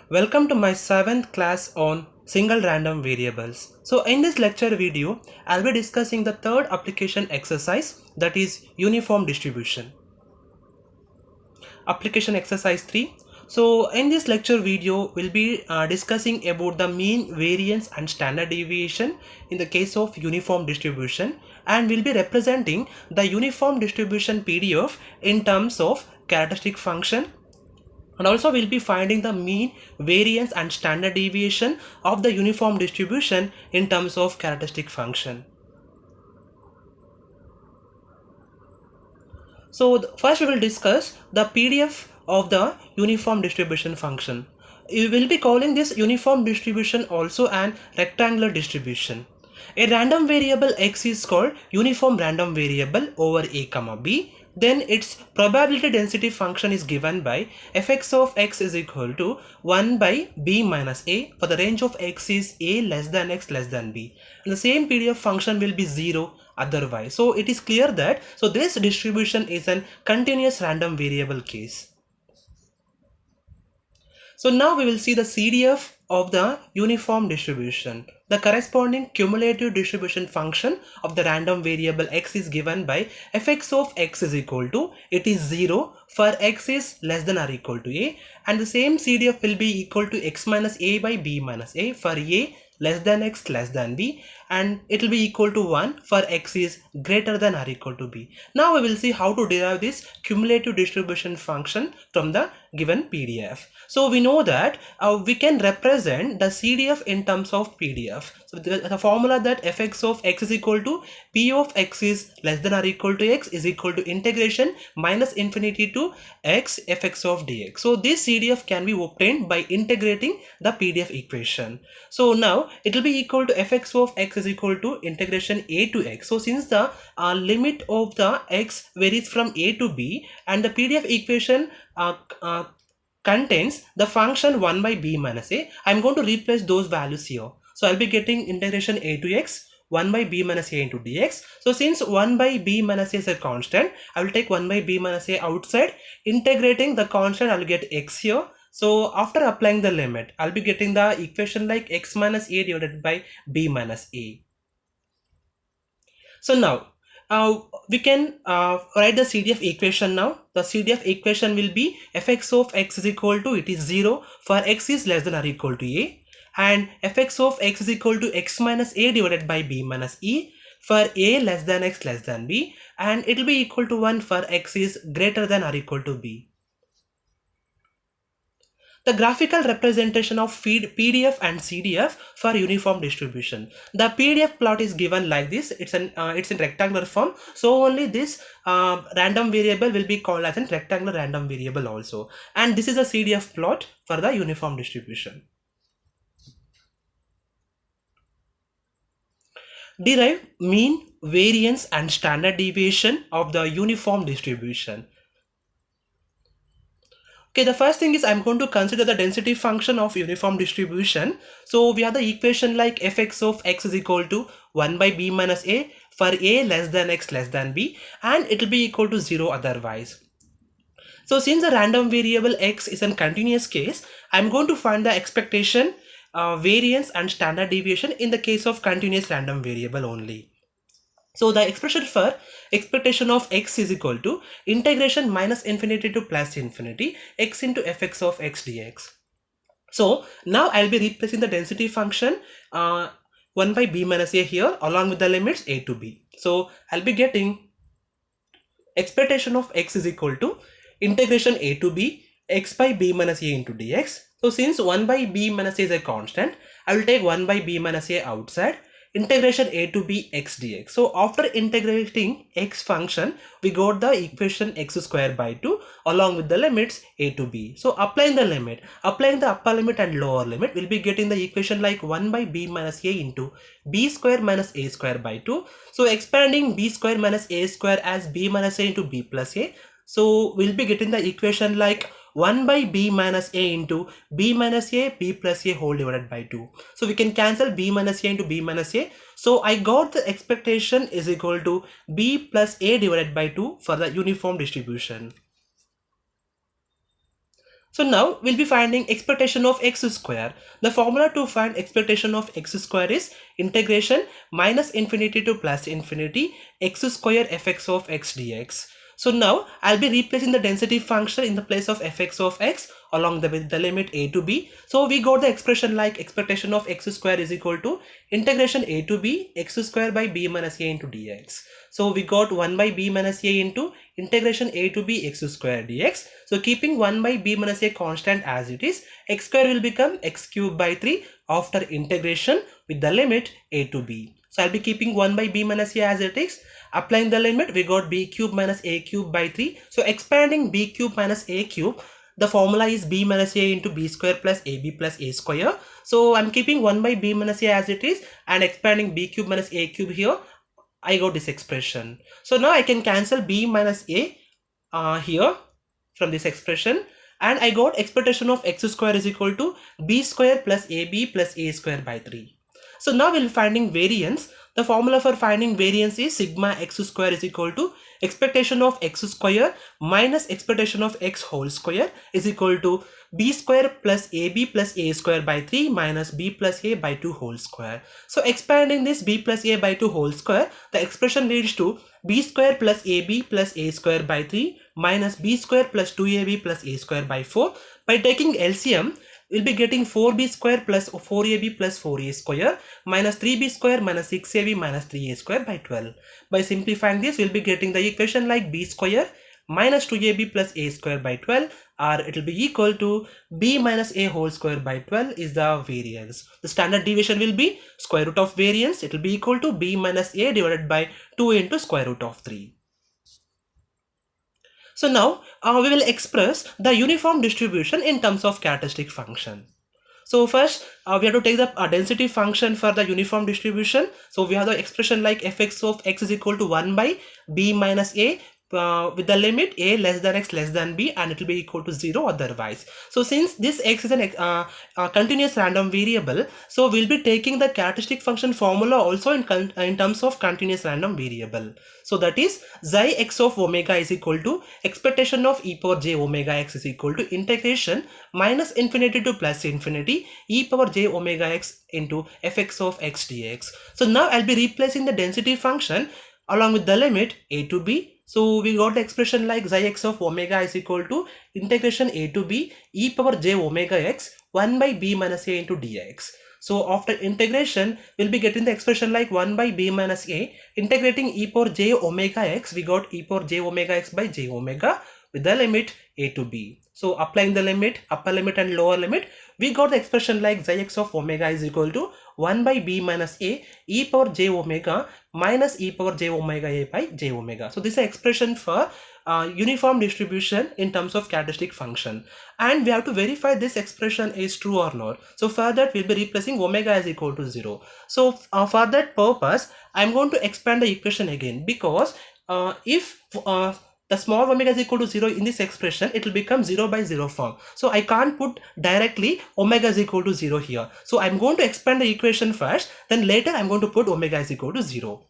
Welcome to my 7th class on single random variables. So in this lecture video, I'll be discussing the third application exercise, that is uniform distribution. Application exercise 3. So in this lecture video, we'll be discussing about the mean, variance and standard deviation in the case of uniform distribution, and we'll be representing the uniform distribution PDF in terms of characteristic function, and also we'll be finding the mean, variance and standard deviation of the uniform distribution in terms of characteristic function. So first we will discuss the PDF of the uniform distribution function. We will be calling this uniform distribution also an rectangular distribution. A random variable x is called uniform random variable over a comma b. Then its probability density function is given by fx of x is equal to 1 by b minus a for the range of x is a less than x less than b. And the same PDF function will be 0 otherwise. So it is clear that this distribution is an continuous random variable case. So now we will see the CDF of the uniform distribution. The corresponding cumulative distribution function of the random variable x is given by fx of x is equal to, it is 0 for x is less than or equal to a, and the same CDF will be equal to x minus a by b minus a for a less than x less than b, and it will be equal to 1 for x is greater than or equal to b. Now we will see how to derive this cumulative distribution function from the given PDF. So we know that we can represent the CDF in terms of PDF. So the formula that fx of x is equal to p of x is less than or equal to x is equal to integration minus infinity to x fx of dx. So this CDF can be obtained by integrating the PDF equation. So now it will be equal to fx of x is equal to integration a to x. So since the limit of the x varies from a to b and the PDF equation contains the function 1 by b minus a, I'm going to replace those values here. So I'll be getting integration a to x 1 by b minus a into dx. So since 1 by b minus a is a constant, I will take 1 by b minus a outside. Integrating the constant, I will get x here. So after applying the limit, I'll be getting the equation like x minus a divided by b minus a. So now we can write the CDF equation now. The CDF equation will be fx of x is equal to, it is 0 for x is less than or equal to a, and fx of x is equal to x minus a divided by b minus e for a less than x less than b, and it will be equal to 1 for x is greater than or equal to b. The graphical representation of PDF and CDF for uniform distribution. The PDF plot is given like this. It's in rectangular form. So only this random variable will be called as a rectangular random variable also. And this is a CDF plot for the uniform distribution. Derive mean, variance and standard deviation of the uniform distribution. Okay, the first thing is I'm going to consider the density function of uniform distribution. So we have the equation like fx of x is equal to 1 by b minus a for a less than x less than b, and it will be equal to 0 otherwise. So since the random variable x is a continuous case, I'm going to find the expectation, variance and standard deviation in the case of continuous random variable only. So the expression for expectation of x is equal to integration minus infinity to plus infinity x into fx of x dx. So now I'll be replacing the density function 1 by b minus a here along with the limits a to b. So I'll be getting expectation of x is equal to integration a to b x by b minus a into dx. So since 1 by b minus a is a constant, I will take 1 by b minus a outside. Integration a to b x dx. So after integrating x function, we got the equation x square by 2 along with the limits a to b. So applying the limit, applying the upper limit and lower limit, we'll be getting the equation like 1 by b minus a into b square minus a square by 2. So expanding b square minus a square as b minus a into b plus a. So we'll be getting the equation like 1 by b minus a into b minus a b plus a whole divided by 2. So we can cancel b minus a into b minus a. So I got the expectation is equal to b plus a divided by 2 for the uniform distribution. So now we'll be finding expectation of x square. The formula to find expectation of x square is integration minus infinity to plus infinity x square fx of x dx. So now I'll be replacing the density function in the place of fx of x along with the limit a to b. So we got the expression like expectation of x square is equal to integration a to b x square by b minus a into dx. So we got 1 by b minus a into integration a to b x square dx. So keeping 1 by b minus a constant as it is, x square will become x cube by 3 after integration with the limit a to b. So I'll be keeping 1 by b minus a as it is. Applying the limit, we got b cube minus a cube by 3. So expanding b cube minus a cube, the formula is b minus a into b square plus ab plus a square. So I'm keeping 1 by b minus a as it is and expanding b cube minus a cube here. I got this expression. So now I can cancel b minus a here from this expression, and I got expectation of x square is equal to b square plus ab plus a square by 3. So now we'll be finding variance. The formula for finding variance is sigma x square is equal to expectation of x square minus expectation of x whole square is equal to b square plus ab plus a square by 3 minus b plus a by 2 whole square. So expanding this b plus a by 2 whole square, the expression leads to b square plus ab plus a square by 3 minus b square plus 2ab plus a square by 4. By taking LCM, we'll be getting 4b square plus 4ab plus 4a square minus 3b square minus 6ab minus 3a square by 12. By simplifying this, we'll be getting the equation like b square minus 2ab plus a square by 12, or it will be equal to b minus a whole square by 12 is the variance. The standard deviation will be square root of variance. It will be equal to b minus a divided by 2 into square root of 3. So now we will express the uniform distribution in terms of characteristic function. So first we have to take the density function for the uniform distribution. So we have the expression like fx of x is equal to 1 by b minus a with the limit a less than x less than b, and it will be equal to 0 otherwise. So since this x is a continuous random variable, so we'll be taking the characteristic function formula also in terms of continuous random variable. So that is xi x of omega is equal to expectation of e power j omega x is equal to integration minus infinity to plus infinity e power j omega x into fx of x dx. So now I'll be replacing the density function along with the limit a to b. So we got the expression like xi x of omega is equal to integration a to b e power j omega x 1 by b minus a into dx. So after integration, we'll be getting the expression like 1 by b minus a integrating e power j omega x. We got e power j omega x by j omega with the limit a to b. So applying the limit, upper limit and lower limit, we got the expression like xi x of omega is equal to 1 by b minus a e power j omega minus e power j omega a by j omega. So this is an expression for uniform distribution in terms of characteristic function, and we have to verify this expression is true or not. So for that, we'll be replacing omega is equal to 0. So for that purpose, I'm going to expand the equation again, because if the small omega is equal to 0 in this expression, it will become 0 by 0 form. So I can't put directly omega is equal to 0 here. So I'm going to expand the equation first, then later I'm going to put omega is equal to 0.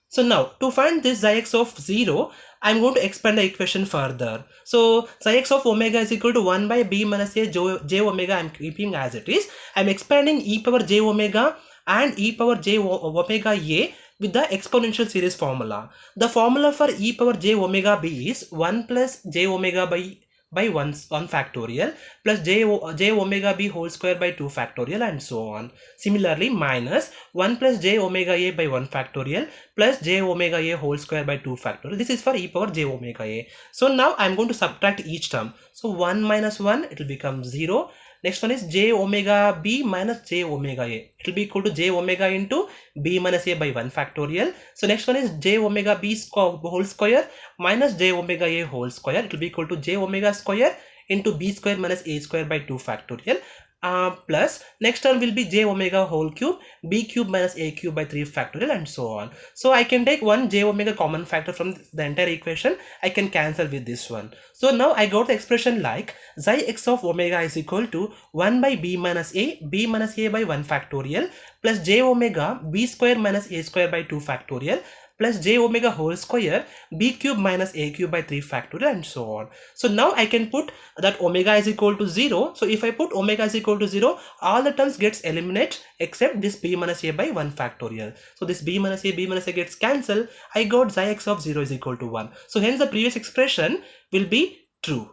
So now to find this xi x of 0, I'm going to expand the equation further. So xi x of omega is equal to 1 by b minus a j omega I'm keeping as it is. I'm expanding e power j omega and e power j omega a with the exponential series formula. The formula for e power j omega b is 1 plus j omega by 1 factorial plus j omega b whole square by 2 factorial and so on. Similarly, minus 1 plus j omega a by 1 factorial plus j omega a whole square by 2 factorial. This is for e power j omega a. So now I'm going to subtract each term. So 1 minus 1, it will become 0. Next one is j omega b minus j omega a. It will be equal to j omega into b minus a by 1 factorial. So next one is j omega b whole square minus j omega a whole square. It will be equal to j omega square into b square minus a square by 2 factorial. Plus next term will be j omega whole cube b cube minus a cube by 3 factorial and so on. So I can take one j omega common factor from the entire equation. I can cancel with this one. So now I got the expression like xi x of omega is equal to 1 by b minus a by 1 factorial plus j omega b square minus a square by 2 factorial plus j omega whole square b cube minus a cube by 3 factorial and so on. So now I can put that omega is equal to 0. So if I put omega is equal to 0, all the terms gets eliminated except this b minus a by 1 factorial. So this b minus a gets cancelled. I got xi x of 0 is equal to 1. So hence the previous expression will be true.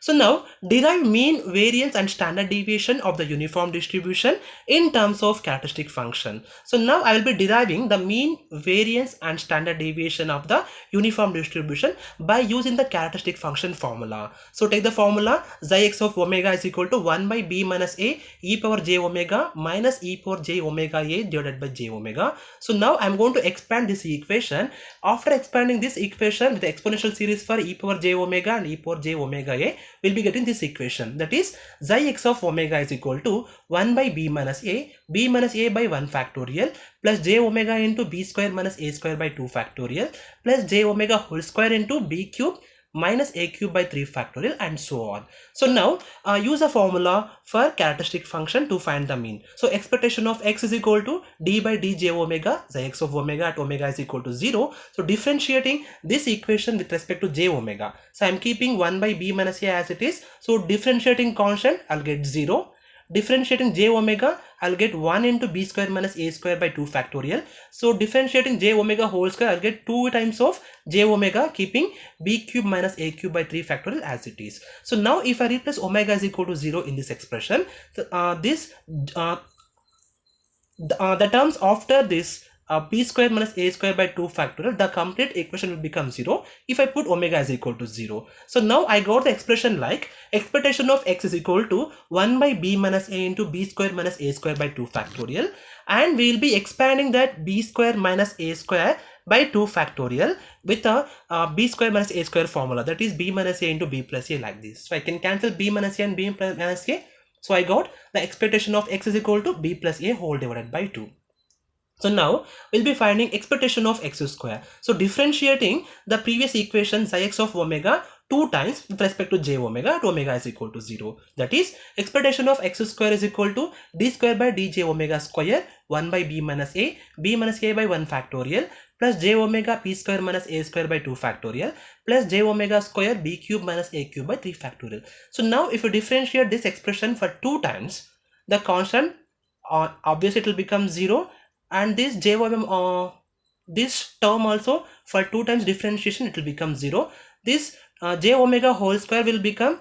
So now derive mean, variance and standard deviation of the uniform distribution in terms of characteristic function. So now I will be deriving the mean, variance and standard deviation of the uniform distribution by using the characteristic function formula. So take the formula xi x of omega is equal to 1 by b minus a e power j omega minus e power j omega a divided by j omega. So now I am going to expand this equation. After expanding this equation with the exponential series for e power j omega and e power j omega a, we'll be getting this equation, that is xi x of omega is equal to 1 by b minus a by 1 factorial plus j omega into b square minus a square by 2 factorial plus j omega whole square into b cube minus a cube by 3 factorial and so on. So now use a formula for characteristic function to find the mean. So expectation of x is equal to d by dj omega, xi x of omega at omega is equal to 0. So differentiating this equation with respect to j omega. So I am keeping 1 by b minus a as it is. So differentiating constant, I'll get 0. Differentiating j omega, I'll get 1 into b square minus a square by 2 factorial. So differentiating j omega whole square, I'll get 2 times of j omega, keeping b cube minus a cube by 3 factorial as it is. So now if I replace omega is equal to 0 in this expression, the terms after this b square minus a square by 2 factorial, the complete equation will become 0 if I put omega is equal to 0. So now I got the expression like expectation of x is equal to 1 by b minus a into b square minus a square by 2 factorial, and we will be expanding that b square minus a square by 2 factorial with a b square minus a square formula, that is b minus a into b plus a, like this. So I can cancel b minus a and b minus a. So I got the expectation of x is equal to b plus a whole divided by 2. So now we'll be finding expectation of x square. So differentiating the previous equation xi x of omega 2 times with respect to j omega at omega is equal to 0. That is expectation of x square is equal to d square by dj omega square 1 by b minus a by 1 factorial plus j omega p square minus a square by 2 factorial plus j omega square b cube minus a cube by 3 factorial. So now if you differentiate this expression for 2 times, the constant obviously it will become 0. And this this term also for 2 times differentiation it will become 0. This j omega whole square will become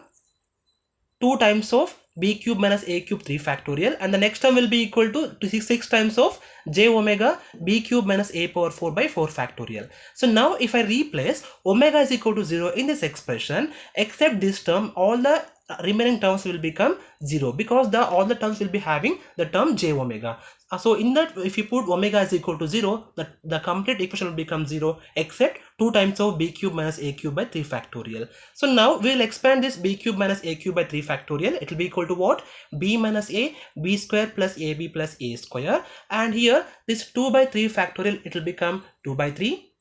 2 times of b cube minus a cube 3 factorial, and the next term will be equal to 6 times of j omega b cube minus a power 4 by 4 factorial. So now if I replace omega is equal to 0 in this expression, except this term, all the remaining terms will become 0 because all the terms will be having the term j omega. So in that, if you put omega is equal to 0, the complete equation will become 0 except 2 times of b cube minus a cube by 3 factorial. So now we will expand this b cube minus a cube by 3 factorial. It will be equal to what? B minus a b square plus ab plus a square, and here this 2 by 3 factorial, it will become 2 by 3.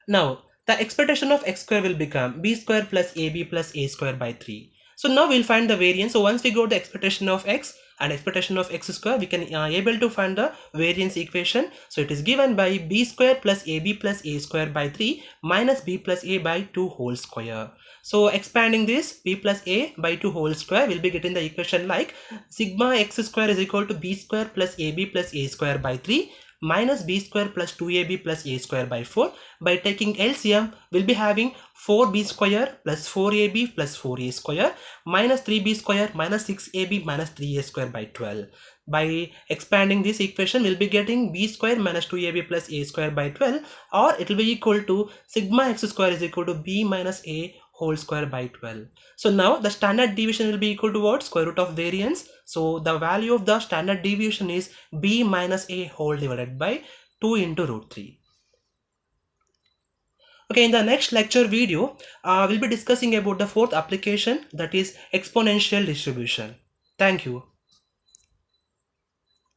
Now the expectation of x square will become b square plus ab plus a square by 3. So now we'll find the variance. So once we got the expectation of x and expectation of x square, we can able to find the variance equation. So it is given by b square plus ab plus a square by 3 minus b plus a by 2 whole square. So expanding this b plus a by 2 whole square, we'll be getting the equation like sigma x square is equal to b square plus ab plus a square by 3 minus b square plus 2ab plus a square by 4. By taking LCM, we'll be having 4b square plus 4ab plus 4a square minus 3b square minus 6ab minus 3a square by 12. By expanding this equation, we'll be getting b square minus 2ab plus a square by 12, or it will be equal to sigma x square is equal to b minus a whole square by 12. So now the standard deviation will be equal to what? Square root of variance. So the value of the standard deviation is b minus a whole divided by 2 into root 3. Okay, in the next lecture video, we'll be discussing about the fourth application, that is exponential distribution. Thank you.